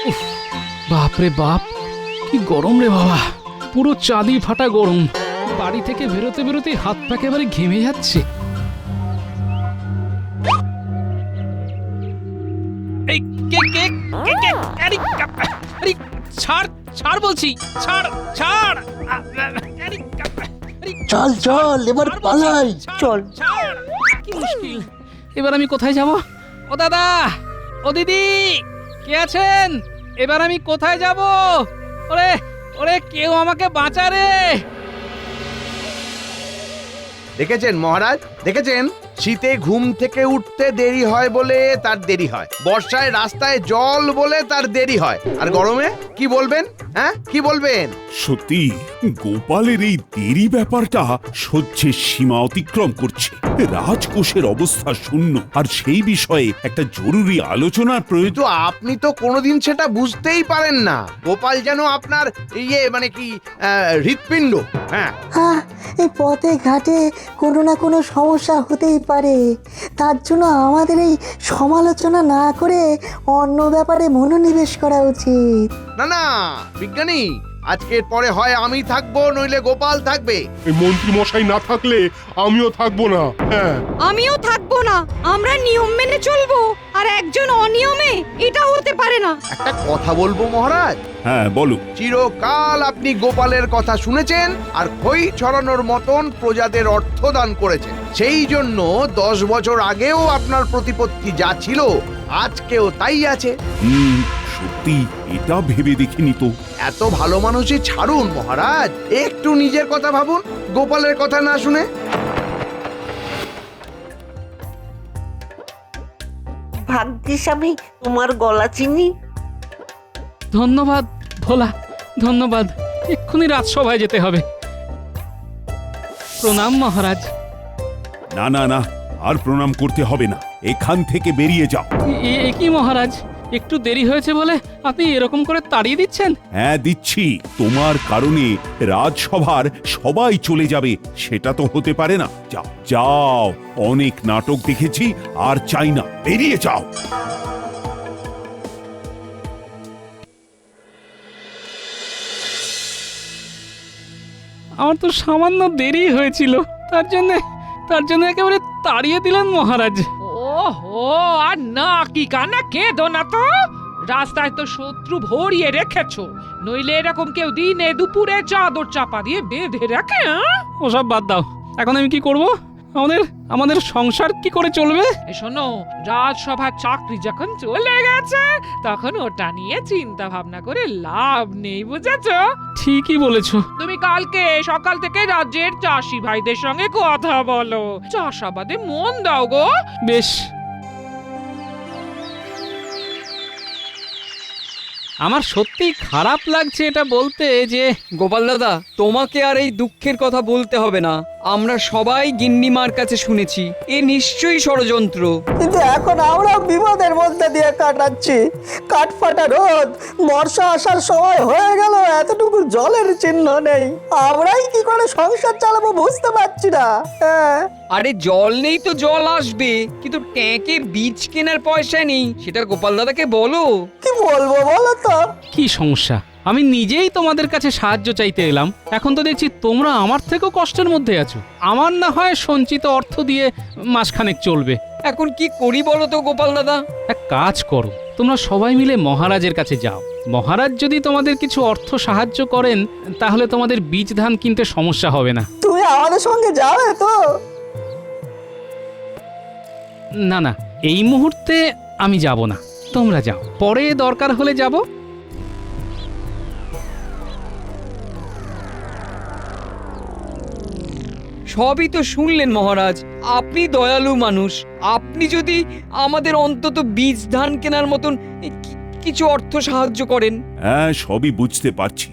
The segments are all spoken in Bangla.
উফ, বাপরে বাপ, কি গরম রে বাবা, পুরো চাঁদি ফাটা গরম। বাড়ি থেকে বেরোতে বেরোতে হাত পা একেবারে ঘেমে যাচ্ছে। এই কে কে কে কে আরে আরে ছাড় ছাড় বলছি, ছাড় ছাড়। আরে চল চল এবার পালাই চল। ছাড়, কি মুশকিল, এবার আমি কোথায় যাব? ও দাদা, ও দিদি, কে আছেন? এবার আমি কোথায় যাব? ওরে ওরে, কেউ আমাকে বাঁচা রে। দেখেছেন মহারাজ, দেখেছেন? শীতে ঘুম থেকে উঠতে দেরি হয় বলে তার দেরি হয়, বর্ষায় রাস্তায় জল বলে তার দেরি হয়, আর গরমে কি বলবেন? হ্যাঁ, কি বলবেন? সত্যি গোপালের এই দেরি ব্যাপারটা সহ্যের সীমা অতিক্রম করছে। রাজকোষের অবস্থা শূন্য, আর সেই বিষয়ে একটা জরুরি আলোচনার প্রয়োজন। কিন্তু আপনি তো কোনোদিন সেটা বুঝতেই পারেন না। গোপাল যেন আপনার মানে কি হৃৎপিণ্ড। হ্যাঁ, এই পথে ঘাটে কোনো না কোনো সমস্যা হতেই পারে, তার জন্য আমাদের এই সমালোচনা না করে অন্য ব্যাপারে মনোনিবেশ করা উচিত। না না বিজ্ঞানী, আজকের পরে হয় আমি থাকবো নইলে গোপাল থাকবে। এই মন্ত্রী মশাই না থাকলে আমিও থাকবো না। হ্যাঁ, আমিও থাকবো না। আমরা নিয়ম মেনে চলবো, আর একজন অনিয়মে এটা হতে পারে না। একটা কথা বলবো মহারাজ, হ্যাঁ বলো। চিরকাল আপনি গোপালের কথা শুনেছেন আর খই ছড়ানোর মতন প্রজাদের অর্থ দান করেছেন। সেই জন্য 10 বছর আগেও আপনার প্রতিপত্তি যা ছিল আজকেও তাই আছে। সত্যি এটা ভেবে দেখিনি তো। এত ভালো মানুষই ছাড়ুন মহারাজ, একটু নিজের কথা ভাবুন, গোপালের কথা না শুনে। ভাগ্যিস আমি তোমার গলা চিনি। ধন্যবাদ ভোলা, ধন্যবাদ। এক্ষুনি রাজসভায় যেতে হবে। প্রণাম মহারাজ। না না না, আর প্রণাম করতে হবে না, এখান থেকে বেরিয়ে যাও। এ কি মহারাজ, একটু দেরি হয়েছে বলে আপনি এরকম করে তাড়িয়ে দিচ্ছেন? হ্যাঁ দিচ্ছি, তোমার কারণে রাজসভার সবাই চলে যাবে সেটা তো হতে পারে না। যাও যাও, অনেক নাটক দেখেছি, আর চাই না, বেরিয়ে যাও। আমার তো সামান্য দেরি হয়েছিল, তার জন্য একেবারে তাড়িয়ে দিলেন মহারাজ। ওহো, আর না কি কানা কেঁদো না তো। রাস্তায় তো শত্রু ভরিয়ে রেখেছো, নইলে এরকম কেউ দিনে দুপুরে চাদর চাপা দিয়ে বেঁধে রাখে? ওসব বাদ দাও, এখন আমি কি করব? আমাদের সংসার কি করে চলবে? শোনো, রাজসভার চাকরি যখন চলে গেছে তখন ওটা নিয়ে চিন্তা ভাবনা করে লাভ নেই, বুঝেছো? ঠিকই বলেছো। তুমি কালকে সকাল থেকে রাজ্যের চাষি ভাইদের সঙ্গে কথা বলো, চাষাবাদে মন দাও গো। বেশ। আমার সত্যি খারাপ লাগছে এটা বলতে যে গোপাল দাদা, তোমাকে আর এই দুঃখের কথা বলতে হবে না। আমরা সবাই গিন্নিমার কাছে শুনেছি এ নিশ্চয়ই ষড়যন্ত্র। কিন্তু এখন আমরা বিপদের মধ্যে দিয়ে কাটাচ্ছি। কাঠফাটা রোদ, বর্ষা আসার সময় হয়ে গেল, এতটুকু জলের চিহ্ন নেই। আমরাই কি করে সংসার চালাবো বুঝতে পারছি না। হ্যাঁ, আরে জল নেই তো জল আসবে, কিন্তু ট্যাঙ্কে বীজ কেনার পয়সা নেই, সেটা গোপাল দাদাকে বলো। কি বলবো বলো তো? কি সমস্যা? আমি নিজেই তোমাদের কাছে সাহায্য চাইতে এলাম, এখন তো দেখছি তোমরা আমার থেকেও কষ্টের মধ্যে আছো। আমার না হয় সঞ্চিত অর্থ দিয়ে মাসখানেক চলবে। এখন কি করি বলো তো গোপাল দাদা? এক কাজ করো, তোমরা সবাই মিলে মহারাজের কাছে যাও। মহারাজ যদি তোমাদের কিছু অর্থ সাহায্য করেন তাহলে তোমাদের বীজ ধান কিনতে সমস্যা হবে না। তুমি আমাদের সঙ্গে যাবে তো? না না, এই মুহূর্তে আমি যাব না, তোমরা যাও, পরে দরকার হলে যাব। সবই তো শুনলেন মহারাজ, আপনি দয়ালু মানুষ। আপনি যদি আমাদের অন্তত বীজ ধান কেনার মতন কিছু অর্থ সাহায্য করেন। হ্যাঁ, সবই বুঝতে পারছি।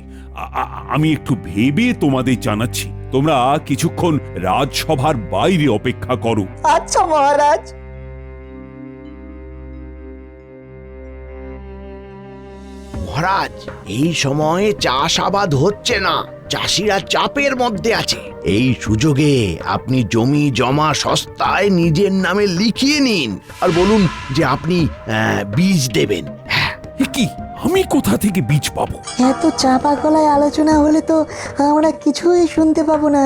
আমি একটু ভেবে তোমাদের জানাচ্ছি। তোমরা কিছুক্ষণ রাজসভার বাইরে অপেক্ষা করো। আচ্ছা মহারাজ। মহারাজ, এই সময়ে চাষাবাদ হচ্ছে না, চাষিরা চাপের মধ্যে আছে। এই সুযোগে আপনি জমি জমা সস্তায় নিজের নামে লিখিয়ে নিন আর বলুন যে আপনি বীজ দেবেন। এ কি, আমি কোথা থেকে বীজ পাবো? এত চাপা গলায় আলোচনা হলে তো আমরা কিছুই শুনতে পাবো না।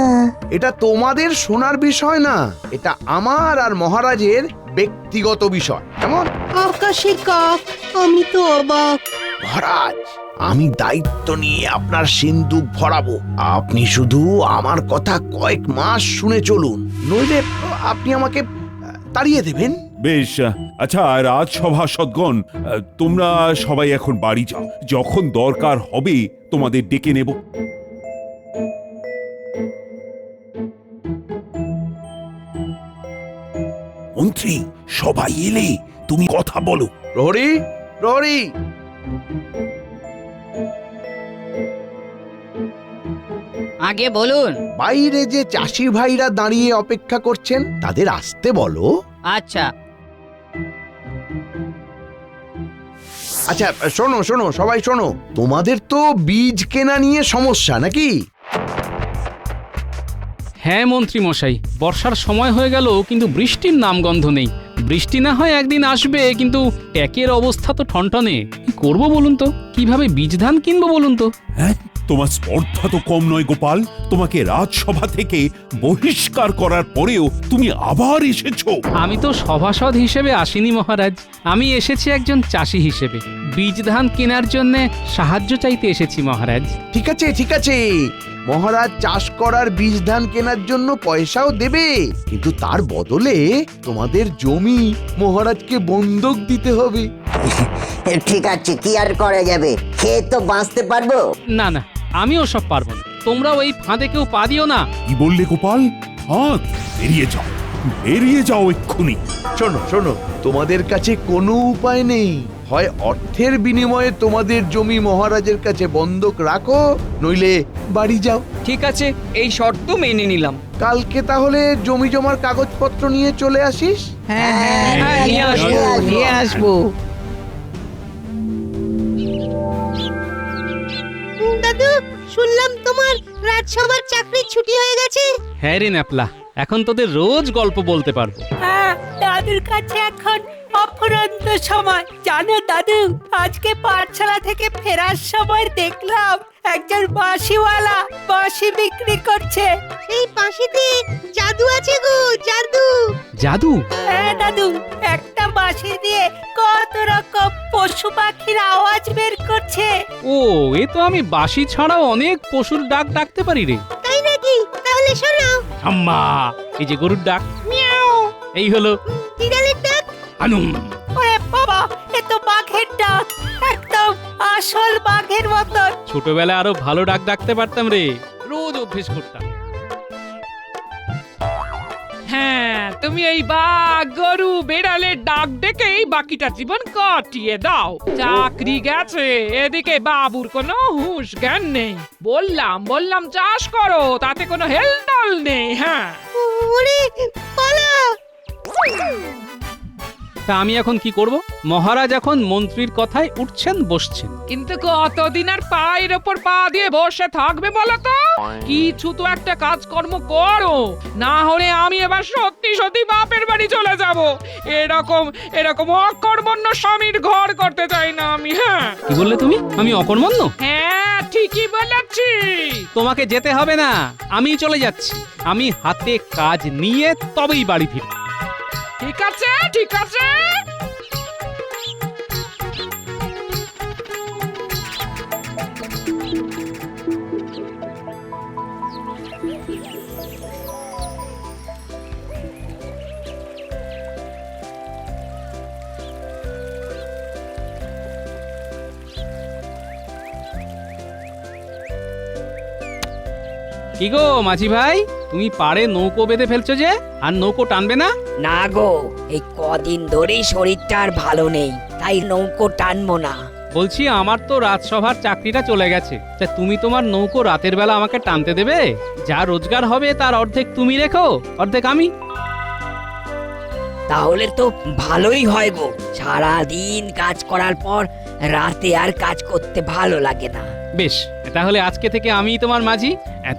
এটা তোমাদের শোনার বিষয় না, এটা আমার আর মহারাজের ব্যক্তিগত বিষয়। কেমন? আকাশে কাক, আমি তো অবাক। মহারাজ, আমি দায়িত্ব নিয়ে আপনার সিন্ধুক ভরাবো। আপনি শুধু আমার কথা কয়েক মাস শুনে চলুন, নইলে আপনি আমাকে তাড়িয়ে দেবেন। বেশ, আচ্ছা রাজসভা সদ্গণ, তোমরা সবাই এখন বাড়ি যাও। যখন দরকার হবে তোমাদের ডেকে নেব। মন্ত্রী, সবাই এলে তুমি কথা বলো। প্রহরী, প্রহরী, আগে বলুন। বাইরে যে চাষি ভাইরা দাঁড়িয়ে অপেক্ষা করছেন তাদের আসতে বলো। আচ্ছা। আচ্ছা শোনো শোনো, সবাই শোনো, তোমাদের তো বীজ কেনা নিয়ে সমস্যা নাকি? হ্যাঁ মন্ত্রী মশাই, বর্ষার সময় হয়ে গেল কিন্তু বৃষ্টির নামগন্ধ নেই। বৃষ্টি না হয় একদিন আসবে, কিন্তু ট্যাকের অবস্থা তো ঠনঠনে। কি করবো বলুন তো? কিভাবে বীজ ধান কিনবো বলুন তো? হ্যাঁ, তোমার স্পর্ধা তো কম নয় গোপাল। তোমাকে রাজসভা থেকে বহিষ্কার করার পরেও তুমি আবার এসেছো। আমি তো সভাসদ হিসেবে আসিনি মহারাজ, আমি এসেছি একজন চাষি হিসেবে। বীজ ধান কেনার জন্য সাহায্য চাইতে এসেছি মহারাজ। ঠিক আছে ঠিক আছে, মহারাজ চাষ করার বীজ ধান কেনার জন্য পয়সাও দেবে, কিন্তু তার বদলে তোমাদের জমি মহারাজকে বন্ধক দিতে হবে। ঠিক আছে, কি আর করা যাবে, খেয়ে তো বাঁচতে পারবো। না না, আমিও সব পারবো না। তোমরাও এই ফাঁদে কেউ পা দিও না। কি বললে গোপাল? হাত বেরিয়ে যাও, বেরিয়ে যাও এক্ষুনি। শোনো শোনো, তোমাদের কাছে কোনো উপায় নেই। হয় অর্থের বিনিময়ে তোমাদের জমি মহারাজের কাছে বন্ধক রাখো, নইলে বাড়ি যাও। ঠিক আছে, এই শর্ত মেনে নিলাম। কালকে তাহলে জমি জমার কাগজপত্র নিয়ে চলে আসিস। নিয়ে আসবো। দাদু, শুনলাম তোমার রাজসভার চাকরির ছুটি হয়ে গেছে। হ্যাঁ রে ন্যাপলা, এখন তোদের রোজ গল্প বলতে পারবো। দাদুর কাছে এখন অফুরন্ত সময়। জানো দাদু, আজকে পাঠশালা থেকে ফেরার সময় দেখলাম একজন বাঁশিওয়ালা বাঁশি বিক্রি করছে। এই বাঁশিতে জাদু আছে গো, জাদু। জাদু? হ্যাঁ দাদু, একটা বাঁশি দিয়ে কত রকম পশু পাখির আওয়াজ বের করছে। ও, এ তো আমি বাঁশি ছাড়াও অনেক পশুর ডাক ডাকতে পারি রে। তাই নাকি? তাহলে শোনাও। আম্মা, এই যে গরুর ডাক, মিয়াও। এই হলো বিড়ালের ডাক। আনুম। ওরে বাবা, এ তো বাঘের ডাক, একদম আসল বাঘের মতন। ছোটবেলায় আরো ভালো ডাক ডাকতে পারতাম রে, রোজ অভ্যেস করতাম। হ্যাঁ, তুমি এই বাঘ গরু বেড়ালের ডাক ডেকেই বাকিটা জীবন কাটিয়ে দাও। চাকরি গেছে, এদিকে বাবুর কোনো হুঁশ জ্ঞান নেই। বললাম চাষ করো, তাতে কোনো হেলদোল নেই। হ্যাঁ, ওরে পালা। তা আমি এখন কি করব? মহারাজ এখন মন্ত্রীর কথায় উঠছেন বসছেন। কিন্তু কতদিন আর পায়ের ওপর পা দিয়ে বসে থাকবে বলো তো? কিছু তো একটা কাজকর্ম করো, না হলে আমি এবার সত্যি সত্যি বাপের বাড়ি চলে যাব। এরকম অকর্মণ্য স্বামীর ঘর করতে চাই না আমি। হ্যাঁ। কি বললে তুমি? আমি অকর্মণ্য? হ্যাঁ, ঠিকই বলেছি। তোমাকে যেতে হবে না, আমি চলে যাচ্ছি। আমি হাতে কাজ নিয়ে তবেই বাড়ি ফিরব। ঠিক আছে ঠিক আছে। কি গো মাঝি ভাই, তুমি পাড়ে নৌকো বেঁধে ফেলছো যে, আর নৌকো টানবে না? না গো, এই কদিন ধরেই শরীরটা আর ভালো নেই, তাই নৌকো টানবো না। বলছি, আমার তো রাজসভার চাকরিটা চলে গেছে, তা তুমি তোমার নৌকো রাতের বেলা আমাকে টানতে দেবে? যা রোজগার হবে তার অর্ধেক তুমি রেখো, অর্ধেক আমি। তাহলে তো ভালোই হয় গো, সারা দিন কাজ করার পর রাতে আর কাজ করতে ভালো লাগে না। বেশ, তাহলে আজকে থেকে আমিই তোমার মাঝি।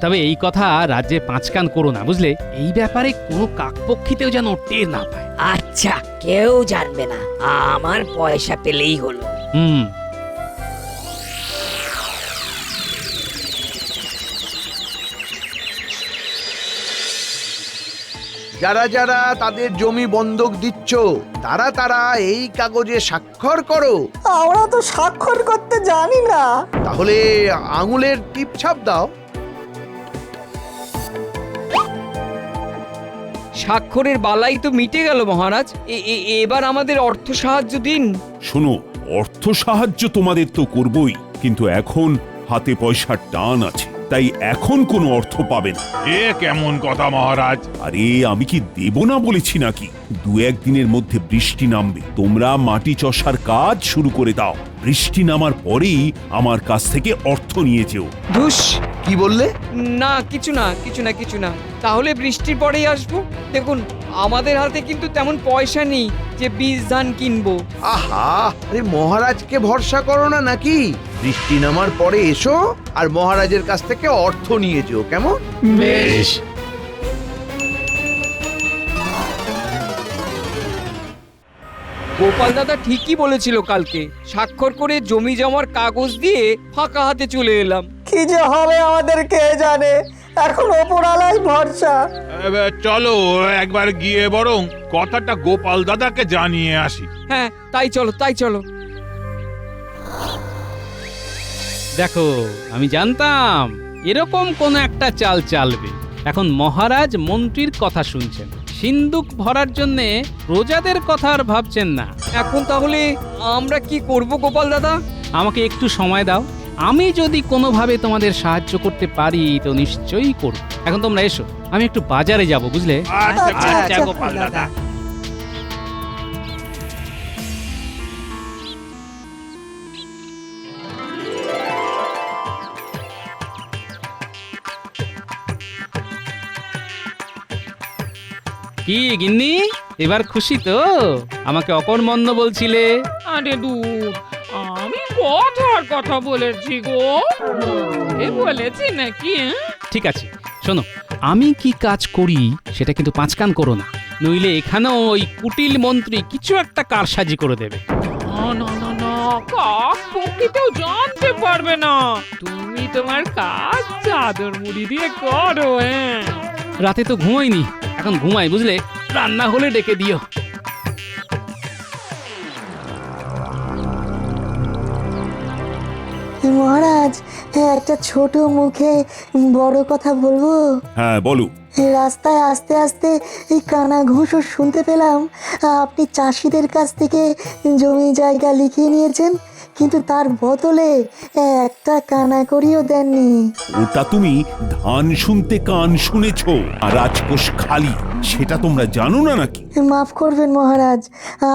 তবে এই কথা রাজ্যে পাঁচকান করো না, বুঝলে? এই ব্যাপারে কোনো কাকপক্ষীতেও যেন টের না পায়। আচ্ছা, কেউ জানবে না, আমার পয়সা পেলেই হলো। হুম। যারা যারা তাদের জমি বন্ধক দিচ্ছ, তারা তারা এই কাগজে স্বাক্ষর করো। আমরা তো স্বাক্ষর করতে জানি না। তাহলে আঙুলের টিপ ছাপ দাও। স্বাক্ষরের বালাই তো মিটে গেল মহারাজ। এবার আমাদের অর্থ সাহায্য দিন। শোনো, অর্থ সাহায্য তোমাদের তো করবই, কিন্তু এখন হাতে পয়সার টান আছে, তাই এখন কোনো অর্থ পাবে না। এ কেমন কথা মহারাজ? আরে আমি কি দেব না বলেছি নাকি? 2-1 দিনের মধ্যে বৃষ্টি নামবে, তোমরা মাটি চষার কাজ শুরু করে দাও। বৃষ্টি নামার পরেই আমার কাছ থেকে অর্থ নিয়ে যেও। ধুস, কি বললে? না কিছু না, কিছু না, কিছু না। তাহলে বৃষ্টির পরেই আসবো। দেখুন, আমাদের হাতে কিন্তু তেমন পয়সা নেই যে বীজ ধান কিনবো। আহা, আরে মহারাজকে ভরসা করো না নাকি? বৃষ্টি নামার পরে এসো আর মহারাজের কাছ থেকে অর্থ নিয়ে যেও, কেমন? বেশ। গোপাল দাদা ঠিকই বলেছিল কালকে। স্বাক্ষর করে জমি জমার কাগজ দিয়ে ফাঁকা হাতে চলে এলাম। কি যে হবে আমাদের কে জানে, এখন ওপরালাই ভরসা। চলো একবার গিয়ে বরং কথাটা গোপাল দাদাকে জানিয়ে আসি। হ্যাঁ, তাই চলো, তাই চলো। দেখো, আমি জানতাম এরকম কোন একটা চাল চালবে। এখন মহারাজ মন্ত্রীর কথা শুনছেন, সিন্দুক ভরার জন্যে প্রজাদের কথা আর ভাবছেন না। এখন তাহলে আমরা কি করব গোপাল দাদা? আমাকে একটু সময় দাও, আমি যদি কোনোভাবে তোমাদের সাহায্য করতে পারি তো নিশ্চয়ই করব। এখন তোমরা এসো, আমি একটু বাজারে যাব, বুঝলে? আচ্ছা গোপাল দাদা। কি গিন্নি, এবার খুশি তো? আমাকে অকর্মণ্য বলছিলে। আরে দূর, আমি কথার কথা বলেছি গো। এ বলেছি নাকি? ঠিক আছে, শোনো, আমি কি কাজ করি সেটা কিন্তু পাঁচকান করো না, নইলে এখানেও ওই কুটিল মন্ত্রী কিছু একটা কারসাজি করে দেবে। না না না না, কাক পক্ষীতেও জানতে পারবে না। তুমি তোমার কাজ চাদর মুড়ি দিয়ে করো। হ্যাঁ, রাতে তো ঘুমাইনি, এখন ঘুমাই, বুঝলে? রান্না হলে ডেকে দিও। মহারাজ, একটা ছোট মুখে বড় কথা বলবো। হ্যাঁ বলো। রাস্তায় আস্তে আস্তে এই কানা ঘুষও শুনতে পেলাম আপনি চাষিদের কাছ থেকে জমি জায়গা লিখিয়ে নিয়েছেন, কিন্তু তার বদলে একটা কানা করিও দেননি। ওটা তুমি ধান শুনতে কান শুনেছো, আর রাজকোষ খালি, সেটা তোমরা জানো না নাকি? মাফ করবেন মহারাজ,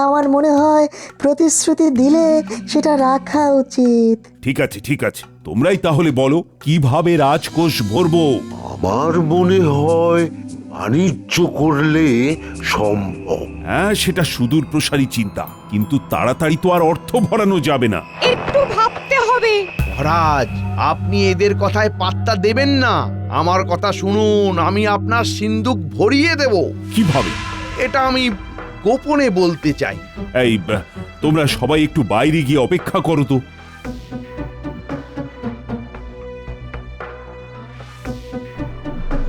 আমার মনে হয় প্রতিশ্রুতি দিলে সেটা রাখা উচিত। ঠিক আছে, ঠিক আছে, তোমরাই তাহলে বলো কিভাবে রাজকোষ ভরবো। আমার মনে হয় বাণিজ্য করলে সম্ভব। হ্যাঁ, সেটা সুদূর প্রসারী চিন্তা, কিন্তু তাড়াতাড়ি তো আর অর্থ ভরানো যাবে না। একটু ভাবতে হবে। মহারাজ, আপনি এদের কথায় পাত্তা দেবেন না। আমার কথা শুনুন, আমি আপনার সিন্দুক ভরিয়ে দেব। কিভাবে? এটা আমি গোপনে বলতে চাই। এই তোমরা সবাই একটু বাইরে গিয়ে অপেক্ষা করো তো।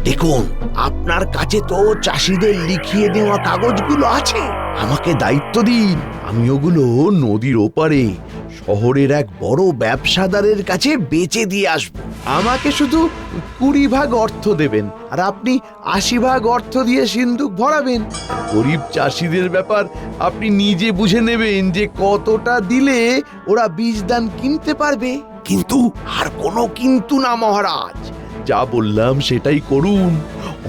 দেখুন, আপনার কাছে তো চাষিদের লিখিয়ে দেওয়া কাগজগুলো আছে। আমাকে দায়িত্ব দিন, আমি ওগুলো নদীর ওপারে শহরের এক বড় ব্যবসাদারের কাছে বেচে দিয়ে আসব। আমাকে শুধু 20 ভাগ অর্থ দেবেন, আর আপনি 80 ভাগ অর্থ দিয়ে সিন্দুক ভরাবেন। গরিব চাষিদের ব্যাপার আপনি নিজে বুঝে নেবেন যে কতটা দিলে ওরা বীজ ধান কিনতে পারবে। কিন্তু আর কোনো কিন্তু না মহারাজ, যা বললাম সেটাই করুন।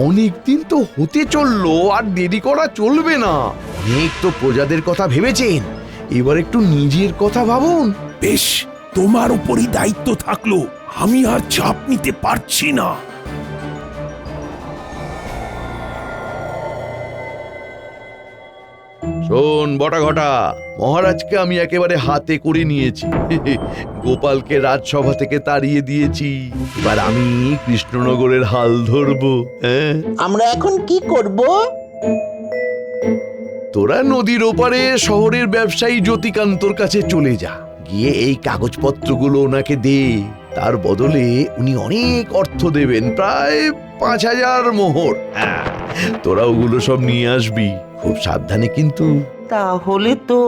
অনেক দিন তো হতে চললো, আর দেরি করা চলবে না। অনেক তো প্রজাদের কথা ভেবেছেন, এবার একটু নিজের কথা ভাবুন। বেশ, তোমার উপরই দায়িত্ব থাকলো, আমি আর চাপ নিতে পারছি না। শোন বটা ঘটা, মহারাজকে আমি একেবারে হাতে করে নিয়েছি। গোপালকে রাজসভা থেকে তাড়িয়ে দিয়েছি, এবার আমি কৃষ্ণনগরের হাল ধরবো। হ্যাঁ, আমরা এখন কি করব? তোরা নদীর ওপারে শহরের ব্যবসায়ী জ্যোতিকান্তর কাছে চলে যা, গিয়ে এই কাগজপত্রগুলো ওনাকে দে। তার বদলে উনি অনেক অর্থ দেবেন, প্রায় 5,000 মোহর। হ্যাঁ, তোরা ওগুলো সব নিয়ে আসবি, খুব সাবধানে কিন্তু। তাহলে তো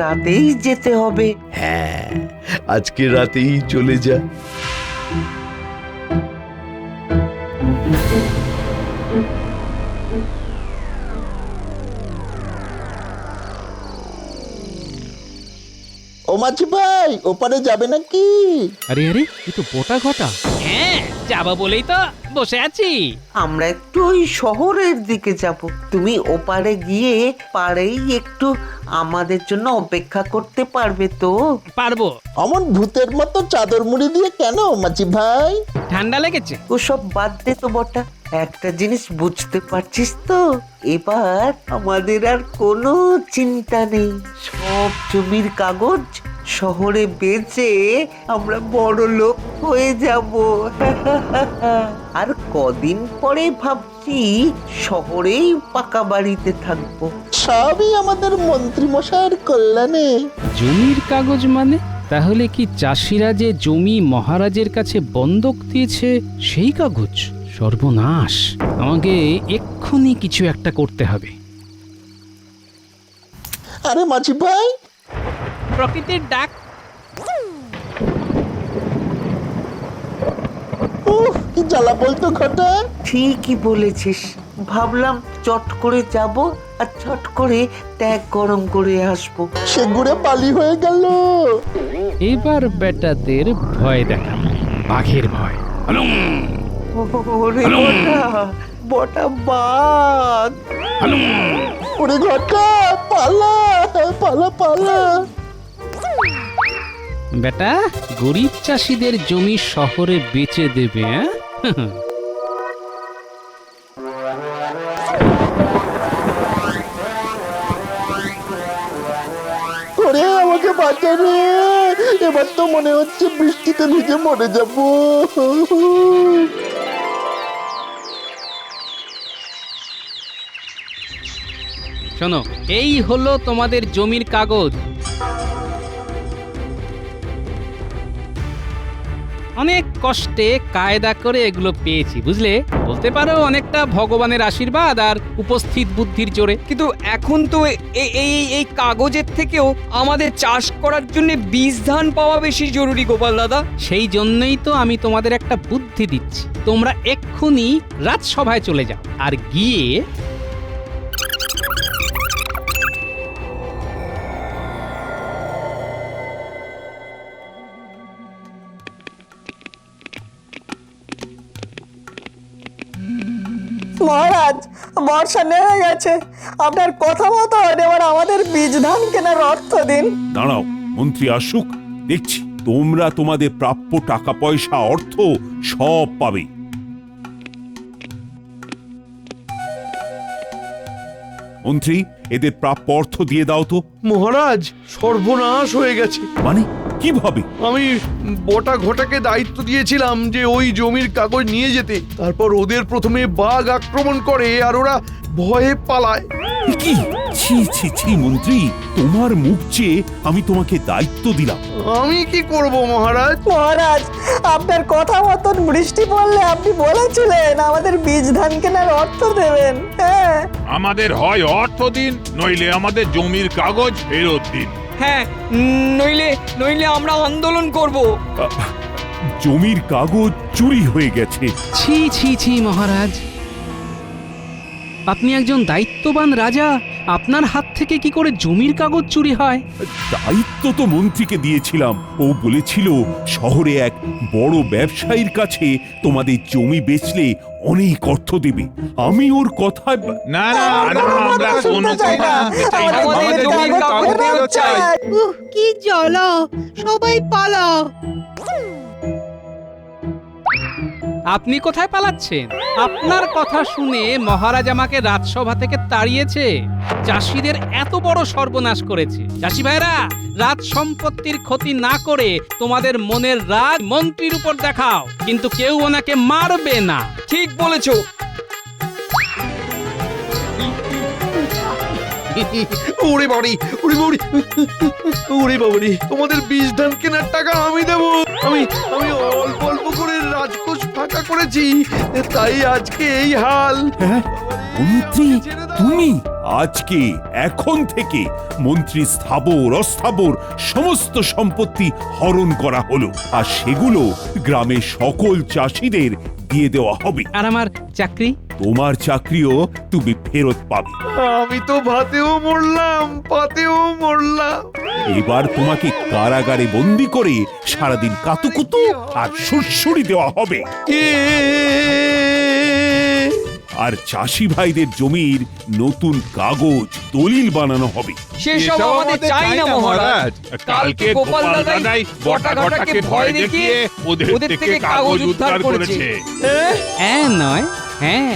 রাতেই যেতে হবে। হ্যাঁ, আজকে রাতেই চলে যা। ও মাঝি ভাই, ওপারে যাবে নাকি? আরে আরে, এ তো বোটা ঘটা। হ্যাঁ, যাবা বলেই তো বসে আছি। আমরা একটু ওই শহরের দিকে যাব। তুমি ওপারে গিয়ে পাড়েই একটু আমাদের জন্য অপেক্ষা করতে পারবে তো? পারবো। অমন ভূতের মতো চাদর মুড়ি দিয়ে কেন মাঝি ভাই? ঠান্ডা লেগেছে। ওসব বাদ দে তো বটা, একটা জিনিস বুঝতে পারছিস তো, এবার আমাদের আর কোনো চিন্তা নেই। সব জমির কাগজ শহরে বেচে আমরা বড় লোক হয়ে যাব। আর কদিন পরে ভাবছি শহরেই পাকা বাড়িতে থাকবো। সবই আমাদের মন্ত্রী মশাইয়ের কল্যাণে। জমির কাগজ মানে? তাহলে কি চাষিরা যে জমি মহারাজের কাছে বন্ধক দিয়েছে সেই কাগজ? সর্বনাশ, আমাকে এক্ষুনি কিছু একটা করতে হবে। আরে মাঝি ভাই, প্রকৃতির ডাক। কি জ্বালা বলতো ঘটা। ঠিকই বলেছিস, ভাবলাম চট করে যাব আর চট করে ট্যাগ গরম করে আসবো, সে ঘুরে পালি হয়ে গেল। এবার বেটাদের ভয় দেখাবো, বাঘের ভয়। ওরে বটা, বটা বাঘ। ওরে ঘটা, পালা পালা পালা। বেটা, গরিব চাষিদের জমি শহরে বেচে দেবে? ওরে আমাকে বাঁচা রে, এবার তো মনে হচ্ছে বৃষ্টিতে ভিজে মরে যাব। শোনো, এই হলো তোমাদের জমির কাগজ। অনেক কষ্টে কায়দা করে এগুলো পেয়েছি, বুঝলে? বলতে পারো অনেকটা ভগবানের আশীর্বাদ আর উপস্থিত বুদ্ধির জোরে। কিন্তু এখন তো এই কাগজের থেকেও আমাদের চাষ করার জন্য বীজ ধান পাওয়া বেশি জরুরি গোপাল দাদা। সেই জন্যই তো আমি তোমাদের একটা বুদ্ধি দিচ্ছি। তোমরা এক্ষুনি রাজসভায় চলে যাও, আর গিয়ে মহারাজ, বর্ষা নেমে গেছে, আপনার কথা মতো এবার আমাদের বীজ ধান কেনার অর্থ দিন। দাঁড়াও, মন্ত্রী আসুক, দেখছি। তোমরা তোমাদের প্রাপ্য টাকা পয়সা অর্থ সব পাবে। মন্ত্রী, এদের প্রাপ্য অর্থ দিয়ে দাও তো। মহারাজ, সর্বনাশ হয়ে গেছে। মানে কিভাবে? আমি বটা ঘটাকে দায়িত্ব দিয়েছিলাম যে ওই জমির কাগজ নিয়ে যেতে, তারপর ওদের প্রথমে বাঘ আক্রমণ করে আর ওরা ভয়ে পালায়। কি? ছি ছি ছি মন্ত্রী, তোমার মুখ চেয়ে আমি তোমাকে দায়িত্ব দিলাম। আমি কি করব মহারাজ? মহারাজ, আপনার কথা মতন বৃষ্টি পড়লে আপনি বলেছিলেন আমাদের বীজ ধান কেনার অর্থ দেবেন। হ্যাঁ, আমাদের হয় অর্থ দিন, নইলে আমাদের জমির কাগজ ফেরত দিন। হ্যাঁ, নইলে আমরা আন্দোলন করব। জমির কাগজ চুরি হয়ে গেছে। ছি ছি ছি মহারাজ, আপনি একজন দায়িত্ববান রাজা, আপনার হাত থেকে কি করে জমির কাগজ চুরি হয়? দায়িত্ব তো মন্ত্রীকে দিয়েছিলাম, ও বলেছিল শহরে এক বড় ব্যবসায়ীর কাছে তোমাদের জমি বেচলে অনেক অর্থ দেবে। আমি ওর কথায় না না না, আমরা কোনো কথা শুনতে চাই না। আমাদের জমির কাগজ ফেরত চাই। কি জ্বালা, সবাই পালাও। আপনি কোথায় পালাচ্ছেন? আপনার কথা শুনে মহারাজ আমাকে রাজসভা থেকে তাড়িয়েছে। চাষিদের এত বড় সর্বনাশ করেছে। চাষি ভাইরা, রাজ সম্পত্তির ক্ষতি না করে তোমাদের মনের রাগ মন্ত্রীর উপর দেখাও, কিন্তু কেউ ওনাকে মারবে না। ঠিক বলেছো। ওরে বাড়ি, ওরে বাড়ি, ওরে বাবারি, তোমাদের বীজ ধান কেনার টাকা আমি দেব। আমি আমি অল্প অল্প করে রাজকোষ ফাঁকা করেছি, তাই আজকে এই হাল। হ্যাঁ, মন্ত্রী তুমি আজকে এখন থেকে মন্ত্রী স্থাবর অস্থাবর সমস্ত সম্পত্তি হরণ করা হলো, আর সেগুলো গ্রামের সকল চাষিদের দিয়ে দেওয়া হবে। আর আমার চাকরি? তোমার চাকরিও তুমি ফেরত পাবে। আমি তো ভাতেও মরলাম, পাতেও মরলাম। এবার তোমাকে কারাগারে বন্দি করে সারাদিন কাতুকুতু আর সুরসুরি দেওয়া হবে। আর চাষি ভাইদের জমির নতুন কাগজ দলিল বানানো হবে। সেসব আমাদের চাই না মহারাজ। কালকে গোপাল দাদাই বটাঘটাকে ভয় দেখিয়ে ওদের থেকে কাগজ উদ্ধার করেছে। হ্যাঁ নয়, হ্যাঁ।